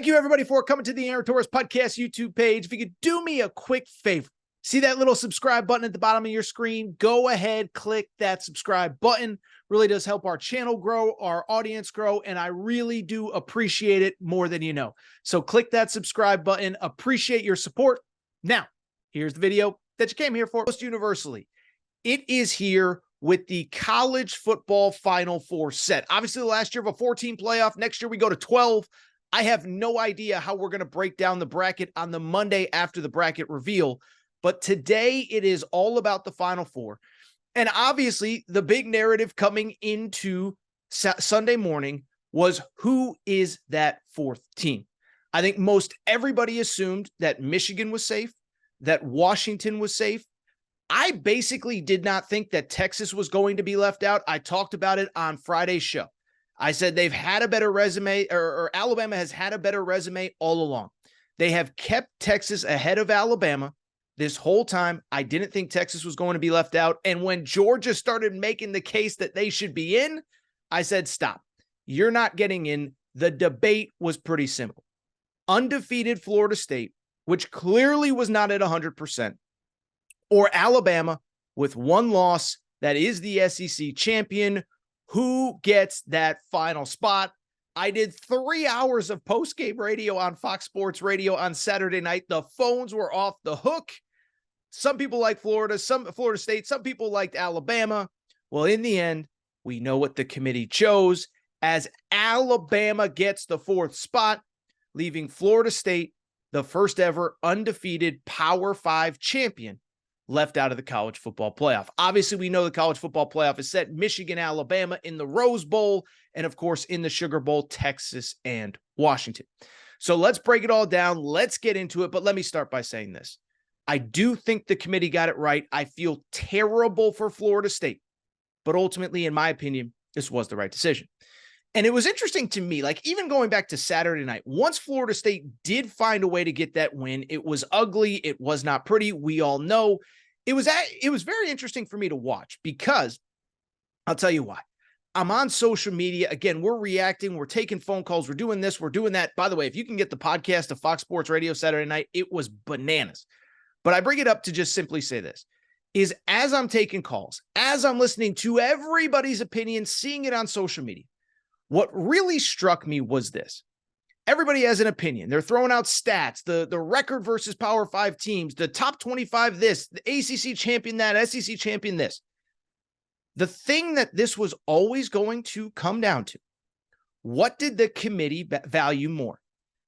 Thank you, everybody, for coming to the Aaron Torres Podcast YouTube page. If you could do me a quick favor, see that little subscribe button at the bottom of your screen? Go ahead, click that subscribe button. Really does help our channel grow, our audience grow, and I really do appreciate it more than you know. So click that subscribe button. Appreciate your support. Now, here's the video that you came here for. Most universally, it is here with the college football Final Four set. Obviously, the last year of a 14 playoff. Next year, we go to 12. I have no idea how we're going to break down the bracket on the Monday after the bracket reveal, but today it is all about the Final Four. And obviously, the big narrative coming into Sunday morning was, who is that fourth team? I think most everybody assumed that Michigan was safe, that Washington was safe. I basically did not think that Texas was going to be left out. I talked about it on Friday's show. I said they've had a better resume, or Alabama has had a better resume all along. They have kept Texas ahead of Alabama this whole time. I didn't think Texas was going to be left out. And when Georgia started making the case that they should be in, I said, stop. You're not getting in. The debate was pretty simple. Undefeated Florida State, which clearly was not at 100%, or Alabama with one loss that is the SEC champion. Who gets that final spot? I did 3 hours of post-game radio on Fox Sports Radio on Saturday night. The phones were off the hook. Some people like Florida, some Florida State, some people liked Alabama. Well, in the end, we know what the committee chose, as Alabama gets the fourth spot, leaving Florida State, the first ever undefeated Power 5 champion, left out of the college football playoff. Obviously, we know the college football playoff is set. Michigan, Alabama in the Rose Bowl, and of course, in the Sugar Bowl, Texas and Washington. So let's break it all down. Let's get into it. But let me start by saying this. I do think the committee got it right. I feel terrible for Florida State, but ultimately, in my opinion, this was the right decision. And it was interesting to me, like even going back to Saturday night, once Florida State did find a way to get that win, it was ugly. It was not pretty. We all know it was very interesting for me to watch, because I'll tell you why. I'm on social media. Again, we're reacting. We're taking phone calls. We're doing this. We're doing that. By the way, if you can get the podcast of Fox Sports Radio Saturday night, it was bananas. But I bring it up to just simply say this, is as I'm taking calls, as I'm listening to everybody's opinion, seeing it on social media, what really struck me was this. Everybody has an opinion. They're throwing out stats, the record versus Power 5 teams, the top 25 this, the ACC champion that, SEC champion this. The thing that this was always going to come down to, what did the committee value more?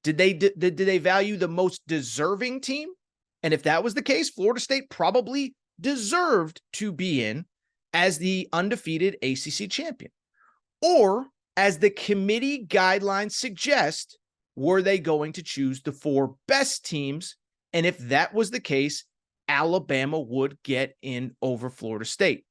Did they value the most deserving team? And if that was the case, Florida State probably deserved to be in as the undefeated ACC champion. Or, as the committee guidelines suggest, were they going to choose the 4 best teams? And if that was the case, Alabama would get in over Florida State.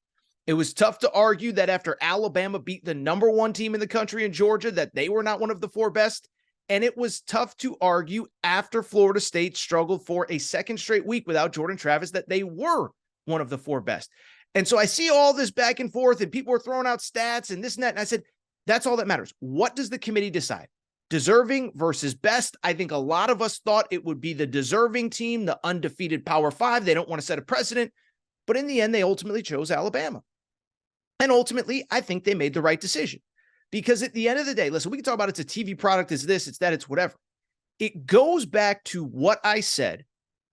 It was tough to argue that after Alabama beat the number 1 team in the country in Georgia, that they were not one of the 4 best. And it was tough to argue after Florida State struggled for a second straight week without Jordan Travis that they were one of the 4 best. And so I see all this back and forth, and people are throwing out stats and this and that. And I said, that's all that matters. What does the committee decide? Deserving versus best. I think a lot of us thought it would be the deserving team, the undefeated Power 5. They don't want to set a precedent. But in the end, they ultimately chose Alabama. And ultimately, I think they made the right decision. Because at the end of the day, listen, we can talk about it's a TV product, it's this, it's that, it's whatever. It goes back to what I said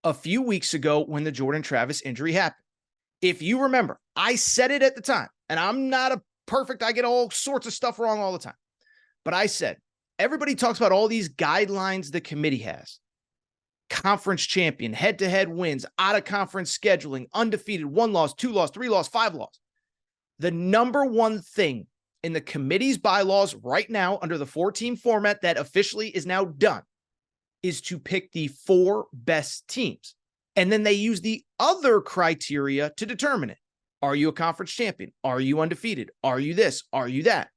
a few weeks ago when the Jordan Travis injury happened. If you remember, I said it at the time, and I'm not a perfect, I get all sorts of stuff wrong all the time. But I said, everybody talks about all these guidelines the committee has. Conference champion, head-to-head wins, out-of-conference scheduling, undefeated, 1 loss, 2 loss, 3 loss, 5 loss. The number one thing in the committee's bylaws right now under the 4-team format that officially is now done is to pick the 4 best teams. And then they use the other criteria to determine it. Are you a conference champion? Are you undefeated? Are you this? Are you that?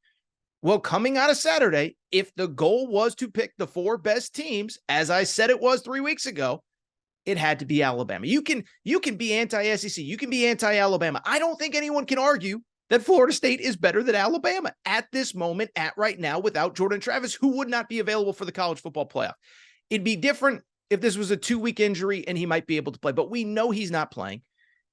Well, coming out of Saturday, if the goal was to pick the 4 best teams, as I said it was 3 weeks ago, it had to be Alabama. You can be anti-SEC. You can be anti-Alabama. I don't think anyone can argue that Florida State is better than Alabama at this moment, at right now, without Jordan Travis, who would not be available for the college football playoff. It'd be different if this was a 2-week injury and he might be able to play, but we know he's not playing.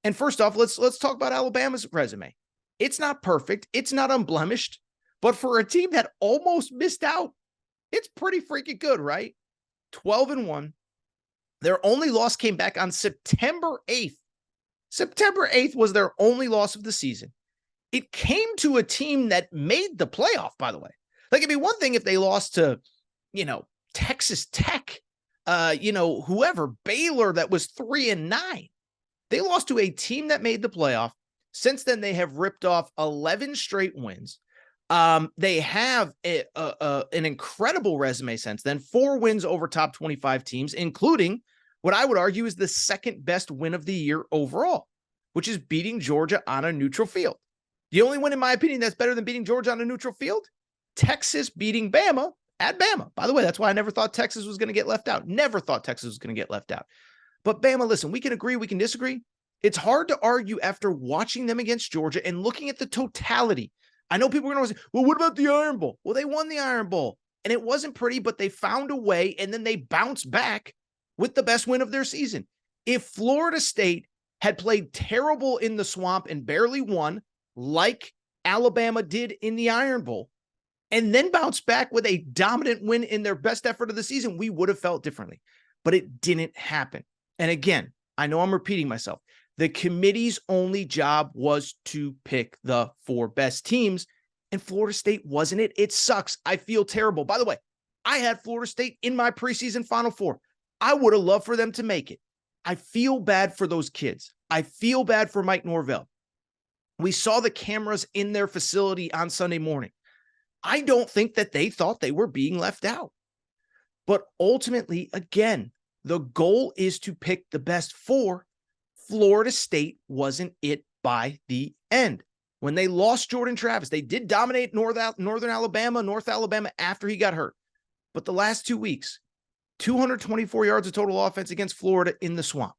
And first off, let's talk about Alabama's resume. It's not perfect. It's not unblemished, but for a team that almost missed out, it's pretty freaking good, right? 12-1. Their only loss came back on September 8th. September 8th was their only loss of the season. It came to a team that made the playoff, by the way. Like, it'd be one thing if they lost to, Texas Tech, whoever, Baylor, that was 3-9. They lost to a team that made the playoff. Since then, they have ripped off 11 straight wins. They have an incredible resume since then, 4 wins over top 25 teams, including what I would argue is the second best win of the year overall, which is beating Georgia on a neutral field. The only win, in my opinion, that's better than beating Georgia on a neutral field, Texas beating Bama at Bama. By the way, that's why I never thought Texas was going to get left out. Never thought Texas was going to get left out. But Bama, listen, we can agree, we can disagree. It's hard to argue after watching them against Georgia and looking at the totality. I know people are going to say, well, what about the Iron Bowl? Well, they won the Iron Bowl, and it wasn't pretty, but they found a way, and then they bounced back with the best win of their season. If Florida State had played terrible in the Swamp and barely won, like Alabama did in the Iron Bowl, and then bounced back with a dominant win in their best effort of the season, we would have felt differently. But it didn't happen. And again, I know I'm repeating myself. The committee's only job was to pick the 4 best teams, and Florida State wasn't it. It sucks. I feel terrible. By the way, I had Florida State in my preseason Final Four. I would have loved for them to make it. I feel bad for those kids. I feel bad for Mike Norvell. We saw the cameras in their facility on Sunday morning. I don't think that they thought they were being left out. But ultimately, again, the goal is to pick the best 4. Florida State wasn't it by the end. When they lost Jordan Travis, they did dominate North Alabama after he got hurt. But the last 2 weeks, 224 yards of total offense against Florida in the Swamp.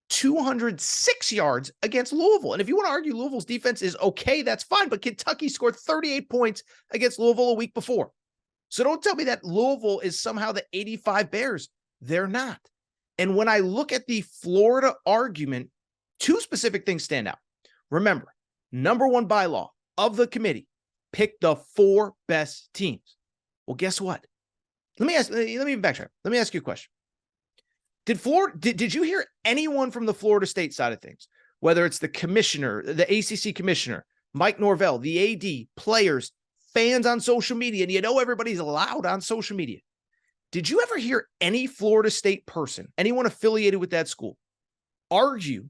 206 yards against Louisville. And if you want to argue Louisville's defense is okay, that's fine. But Kentucky scored 38 points against Louisville a week before. So don't tell me that Louisville is somehow the 85 Bears. They're not. And when I look at the Florida argument, 2 specific things stand out. Remember, number 1 bylaw of the committee, pick the 4 best teams. Well, guess what? Let me backtrack. Let me ask you a question. Did you hear anyone from the Florida State side of things, whether it's the commissioner, the ACC commissioner, Mike Norvell, the AD, players, fans on social media, and everybody's loud on social media? Did you ever hear any Florida State person, anyone affiliated with that school, argue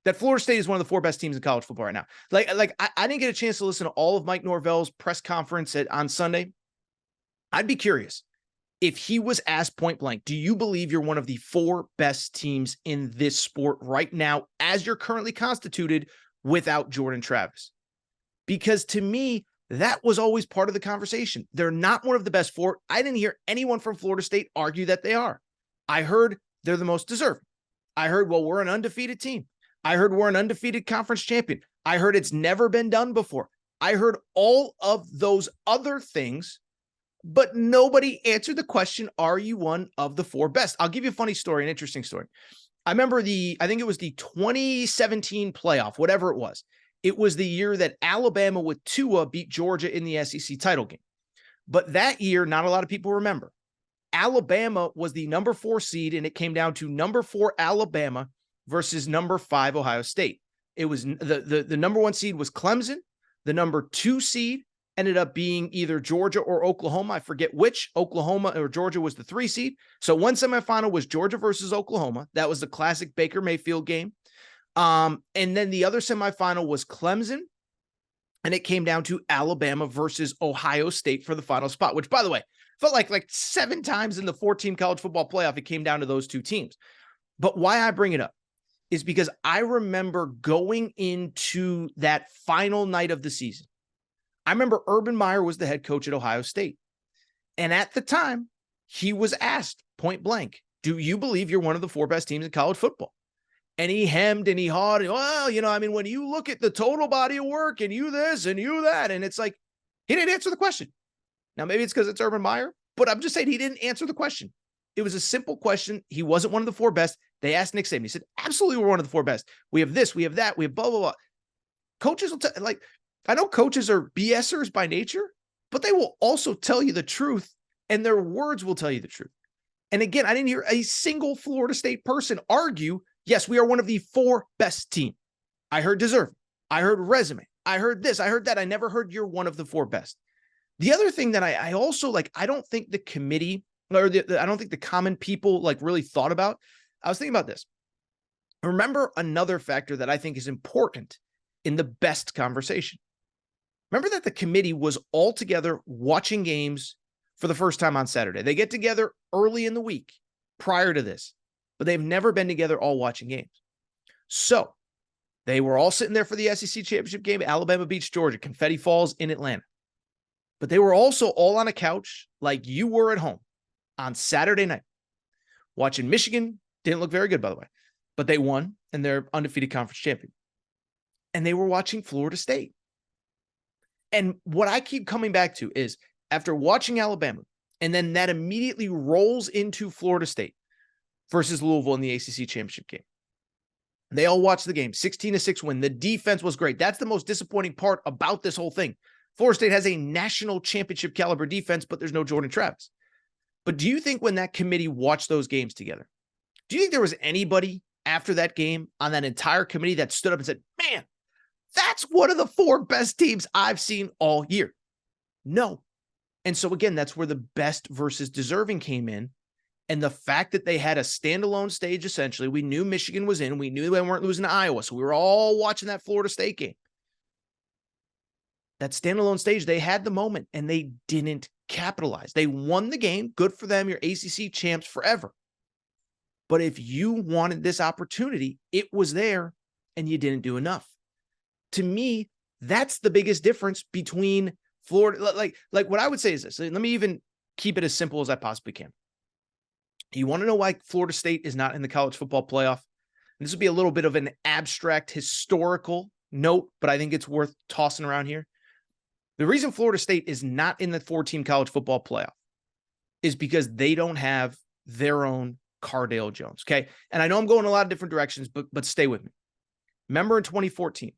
that Florida State is one of the 4 best teams in college football right now? I didn't get a chance to listen to all of Mike Norvell's press conference on Sunday. I'd be curious if he was asked point blank, do you believe you're one of the 4 best teams in this sport right now as you're currently constituted without Jordan Travis? Because to me, that was always part of the conversation. They're not one of the best 4. I didn't hear anyone from Florida State argue that they are. I heard they're the most deserving. I heard, well, we're an undefeated team. I heard we're an undefeated conference champion. I heard it's never been done before. I heard all of those other things, but nobody answered the question, are you one of the 4 best? I'll give you a funny story, an interesting story. I remember I think it was the 2017 playoff, whatever it was. It was the year that Alabama with Tua beat Georgia in the SEC title game. But that year, not a lot of people remember. Alabama was the number 4 seed, and it came down to number 4 Alabama versus number 5 Ohio State. It was the number 1 seed was Clemson. The number 2 seed ended up being either Georgia or Oklahoma. I forget which. Oklahoma or Georgia was the 3 seed. So one semifinal was Georgia versus Oklahoma. That was the classic Baker Mayfield game. And then the other semifinal was Clemson, and it came down to Alabama versus Ohio State for the final spot, which, by the way, felt like 7 times in the 14 college football playoff, it came down to those 2 teams. But why I bring it up is because I remember going into that final night of the season. I remember Urban Meyer was the head coach at Ohio State. And at the time, he was asked point blank, do you believe you're one of the 4 best teams in college football? And he hemmed and he hawed. And, well, I mean, when you look at the total body of work and you this and you that, and it's like, he didn't answer the question. Now, maybe it's because it's Urban Meyer, but I'm just saying he didn't answer the question. It was a simple question. He wasn't one of the four best. They asked Nick Saban. He said, absolutely, we're one of the four best. We have this, we have that, we have blah, blah, blah. Coaches will I know coaches are BSers by nature, but they will also tell you the truth, and their words will tell you the truth. And again, I didn't hear a single Florida State person argue, yes, we are one of the four best team. I heard deserving. I heard resume. I heard this. I heard that. I never heard you're one of the four best. The other thing that I also I don't think the committee or I don't think the common people really thought about. I was thinking about this. Remember another factor that I think is important in the best conversation. Remember that the committee was all together watching games for the first time on Saturday. They get together early in the week prior to this, but they've never been together all watching games. So they were all sitting there for the SEC championship game. Alabama beats Georgia, Confetti Falls in Atlanta. But they were also all on a couch like you were at home on Saturday night watching Michigan. Didn't look very good, by the way, but they won and they're undefeated conference champion. And they were watching Florida State. And what I keep coming back to is after watching Alabama, and then that immediately rolls into Florida State versus Louisville in the ACC championship game. They all watched the game, 16-6 win. The defense was great. That's the most disappointing part about this whole thing. Florida State has a national championship caliber defense, but there's no Jordan Travis. But do you think when that committee watched those games together, do you think there was anybody after that game on that entire committee that stood up and said, man, that's one of the four best teams I've seen all year? No. And so again, that's where the best versus deserving came in. And the fact that they had a standalone stage, essentially, we knew Michigan was in, we knew they weren't losing to Iowa. So we were all watching that Florida State game. That standalone stage, they had the moment and they didn't capitalize. They won the game. Good for them. You're ACC champs forever. But if you wanted this opportunity, it was there and you didn't do enough. To me, that's the biggest difference between Florida. Like what I would say is this. Let me even keep it as simple as I possibly can. You want to know why Florida State is not in the college football playoff? And this would be a little bit of an abstract historical note, but I think it's worth tossing around here. The reason Florida State is not in the 4-team college football playoff is because they don't have their own Cardale Jones. Okay. And I know I'm going a lot of different directions, but stay with me. Remember in 2014,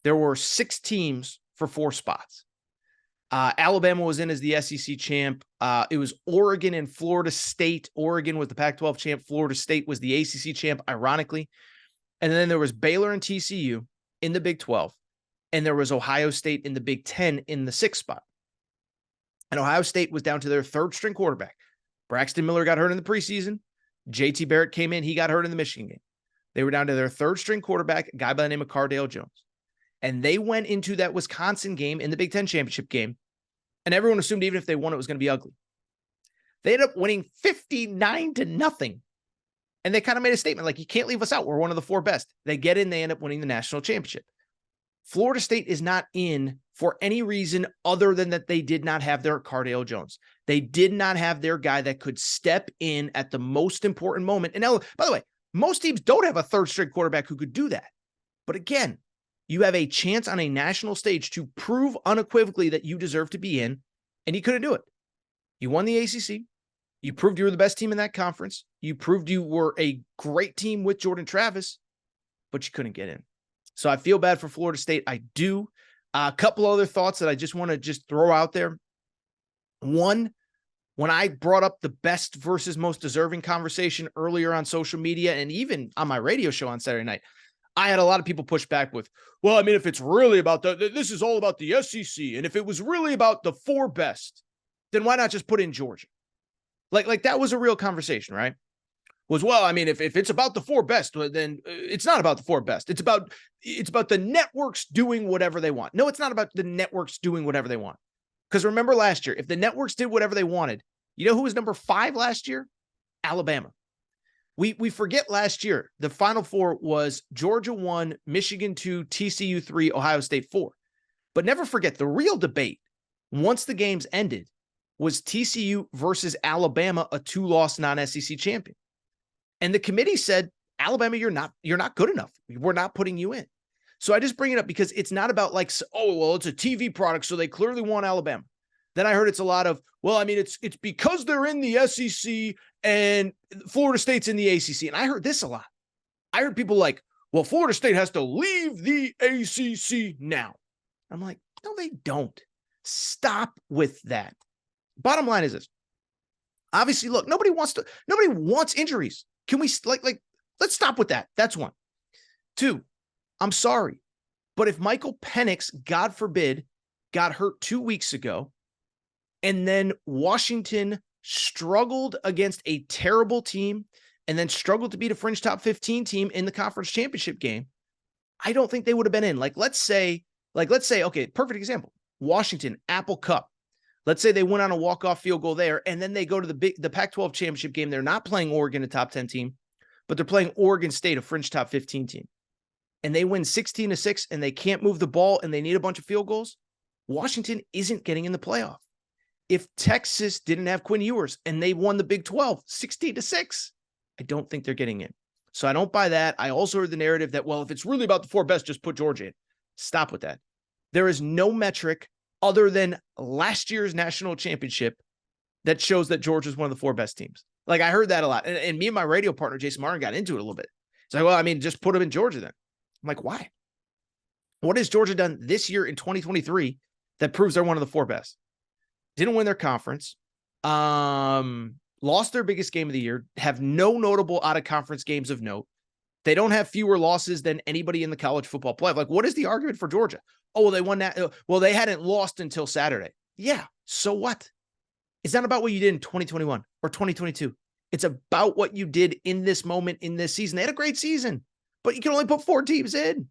there were 6 teams for 4 spots. Alabama was in as the SEC champ. It was Oregon and Florida State. Oregon was the Pac-12 champ. Florida State was the ACC champ, ironically. And then there was Baylor and TCU in the Big 12. And there was Ohio State in the Big 10 in the 6th spot. And Ohio State was down to their 3rd-string quarterback. Braxton Miller got hurt in the preseason. JT Barrett came in. He got hurt in the Michigan game. They were down to their 3rd-string quarterback, a guy by the name of Cardale Jones. And they went into that Wisconsin game in the Big 10 championship game. And everyone assumed even if they won, it was going to be ugly. They ended up winning 59-0. And they kind of made a statement like, you can't leave us out. We're one of the 4 best. They get in, they end up winning the national championship. Florida State is not in for any reason other than that they did not have their Cardale Jones. They did not have their guy that could step in at the most important moment. And now, by the way, most teams don't have a 3rd-string quarterback who could do that. But again, you have a chance on a national stage to prove unequivocally that you deserve to be in, and you couldn't do it. You won the ACC. You proved you were the best team in that conference. You proved you were a great team with Jordan Travis, but you couldn't get in. So I feel bad for Florida State. I do. A couple other thoughts that I just want to throw out there. One, when I brought up the best versus most deserving conversation earlier on social media and even on my radio show on Saturday night, I had a lot of people push back with, well, I mean, if it's really about this is all about the SEC. And if it was really about the 4 best, then why not just put in Georgia? Like that was a real conversation, right? Was, well, I mean, if it's about the 4 best, then it's not about the 4 best. It's about the networks doing whatever they want. No, it's not about the networks doing whatever they want. Because remember last year, if the networks did whatever they wanted, you know who was number 5 last year? Alabama. We forget last year, the Final 4 was Georgia 1, Michigan 2, TCU 3, Ohio State 4. But never forget, the real debate, once the games ended, was TCU versus Alabama, a 2-loss non-SEC champion. And the committee said, Alabama, you're not good enough. We're not putting you in. So I just bring it up because it's not about like, oh, well, it's a TV product, so they clearly want Alabama. Then I heard it's a lot of, well, I mean, it's because they're in the SEC and Florida State's in the ACC. And I heard this a lot. I heard people like, well, Florida State has to leave the ACC now. I'm like, no, they don't. Stop with that. Bottom line is this. Obviously, look, nobody wants injuries. Can we let's stop with that. That's one. Two, I'm sorry, but if Michael Penix, God forbid, got hurt 2 weeks ago, and then Washington struggled against a terrible team and then struggled to beat a fringe top 15 team in the conference championship game, I don't think they would have been in. Let's say, okay, perfect example. Washington, Apple Cup. Let's say they went on a walk-off field goal there, and then they go to the Pac-12 championship game. They're not playing Oregon, a top 10 team, but they're playing Oregon State, a fringe top 15 team. And they win 16-6, and they can't move the ball, and they need a bunch of field goals. Washington isn't getting in the playoff. If Texas didn't have Quinn Ewers and they won the Big 12 16-6, I don't think they're getting in. So I don't buy that. I also heard the narrative that, well, if it's really about the four best, just put Georgia in. Stop with that. There is no metric other than last year's national championship that shows that Georgia is one of the four best teams. Like, I heard that a lot. And me and my radio partner, Jason Martin, got into it a little bit. It's like, well, I mean, just put them in Georgia then. I'm like, why? What has Georgia done this year in 2023 that proves they're one of the four best? Didn't win their conference, lost their biggest game of the year, have no notable out-of-conference games of note. They don't have fewer losses than anybody in the college football playoff. Like, what is the argument for Georgia? Oh, well, they won that. Well, they hadn't lost until Saturday. Yeah, so what? It's not about what you did in 2021 or 2022. It's about what you did in this moment, in this season. They had a great season, but you can only put 4 teams in.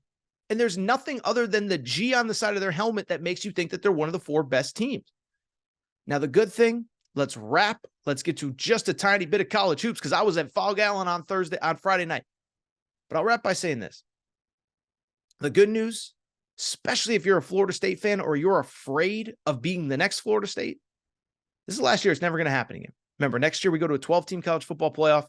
And there's nothing other than the G on the side of their helmet that makes you think that they're one of the 4 best teams. Now, the good thing, let's wrap. Let's get to just a tiny bit of college hoops because I was at Fog Allen on Friday night. But I'll wrap by saying this. The good news, especially if you're a Florida State fan or you're afraid of being the next Florida State, this is last year. It's never going to happen again. Remember, next year we go to a 12-team college football playoff.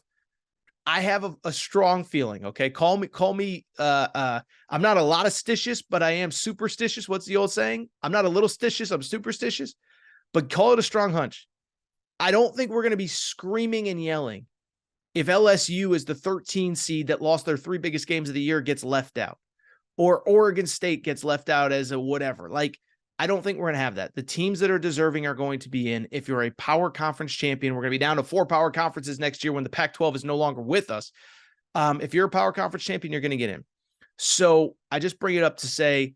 I have a strong feeling, okay? Call me, I'm not a lot of stitious, but I am superstitious. What's the old saying? I'm not a little stitious, I'm superstitious. But call it a strong hunch. I don't think we're going to be screaming and yelling if LSU is the 13 seed that lost their 3 biggest games of the year gets left out, or Oregon State gets left out as a whatever. Like, I don't think we're going to have that. The teams that are deserving are going to be in. If you're a power conference champion, we're going to be down to 4 power conferences next year when the Pac-12 is no longer with us. If you're a power conference champion, you're going to get in. So I just bring it up to say,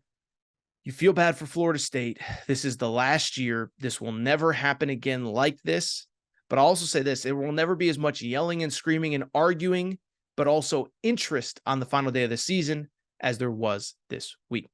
you feel bad for Florida State. This is the last year. This will never happen again like this. But I'll also say this, there will never be as much yelling and screaming and arguing, but also interest on the final day of the season as there was this week.